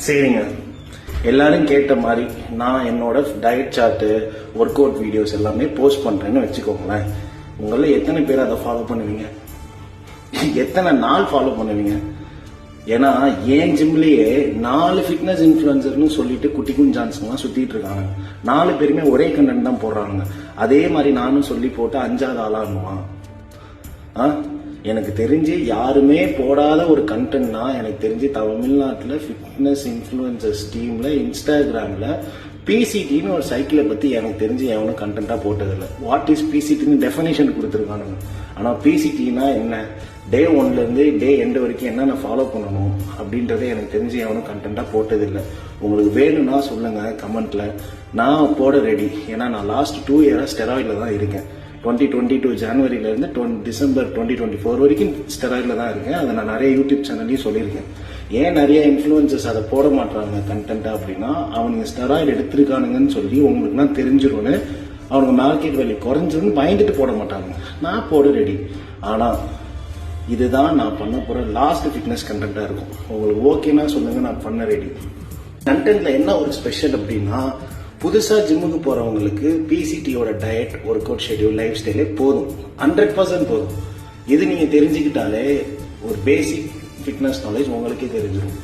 சரிங்க, எல்லாரும் கேட்ட மாதிரி நான் என்னோட diet chart work out videos எல்லாமே போஸ்ட் பண்றேன்னு வச்சுக்கோங்களேன். உங்கள எத்தனை பேர் அதை ஃபாலோ பண்ணுவீங்க? எத்தனை நாள் ஃபாலோ பண்ணுவீங்க? ஏன்னா என் ஜிம்லயே 4 ஃபிட்னஸ் இன்ஃபுளுசர்னு சொல்லிட்டு குட்டி குஞ்சான்ஸ்லாம் சுத்திட்டு இருக்காங்க. 4 பேருமே ஒரே கண்டென்ட் தான் போடுறாங்க. அதே மாதிரி நானும் சொல்லி போட்டு 5ஆவது ஆளாகுவான். எனக்கு தெரிஞ்சு யாருமே போடாத ஒரு கண்டென்ட்னா எனக்கு தெரிஞ்சு தமிழ்நாட்டில் ஃபிட்னஸ் இன்ஃப்ளூயன்சர்ஸ் டீம்ல இன்ஸ்டாகிராம்ல பிசிடின்னு ஒரு சைக்கிளை பத்தி எனக்கு தெரிஞ்சு எவனும் கண்டென்ட்டா போட்டதில்லை. வாட் இஸ் பிசிடின்னு டெஃபினேஷன் கொடுத்துருக்கானுங்க. ஆனா பிசிடினா என்ன, டே 1ல இருந்து டே எண்ட் வரைக்கும் என்னென்ன ஃபாலோ பண்ணணும் அப்படின்றத எனக்கு தெரிஞ்சு எவனும் கண்டென்ட்டா போட்டதில்லை. உங்களுக்கு வேணும்னா சொல்லுங்க கமெண்ட்ல, நான் போட ரெடி. ஏன்னா நான் லாஸ்ட் 2 இயரா ஸ்டெராய்டில் தான் இருக்கேன். 2022 ஜனவரியில இருந்து டிசம்பர் 2024 வரைக்கும் ஸ்டெராய்டில் தான் இருக்கேன். அதை நான் நிறைய யூடியூப் சேனல்லையும் சொல்லியிருக்கேன். ஏன் நிறைய இன்ஃப்ளூயன்சர்ஸ் அதை போட மாட்டாங்க கண்டென்ட்டா அப்படின்னா, அவனுங்க ஸ்டெராய்டு எடுத்திருக்கானுங்கன்னு சொல்லி உங்களுக்கு தான் தெரிஞ்சிடும்னு, அவனுக்கு மார்க்கெட் வேல்யூ குறைஞ்சிருன்னு பயந்துட்டு போட மாட்டாங்க. நான் போட ரெடி. ஆனா இதுதான் நான் பண்ண போற லாஸ்ட் ஃபிட்னஸ் கண்டென்ட்டா இருக்கும். உங்களுக்கு ஓகேன்னா சொல்லுங்க, நான் பண்ண ரெடி. கண்டென்ட்ல என்ன ஒரு ஸ்பெஷல் அப்படின்னா, புதுசா ஜிம்முக்கு போறவங்களுக்கு பிசிடியோட diet, work out schedule, life ஸ்டைலே போதும். 100% போதும். இது நீங்க தெரிஞ்சுக்கிட்டாலே ஒரு பேசிக் ஃபிட்னஸ் நாலேஜ் உங்களுக்கே தெரிஞ்சிடும்.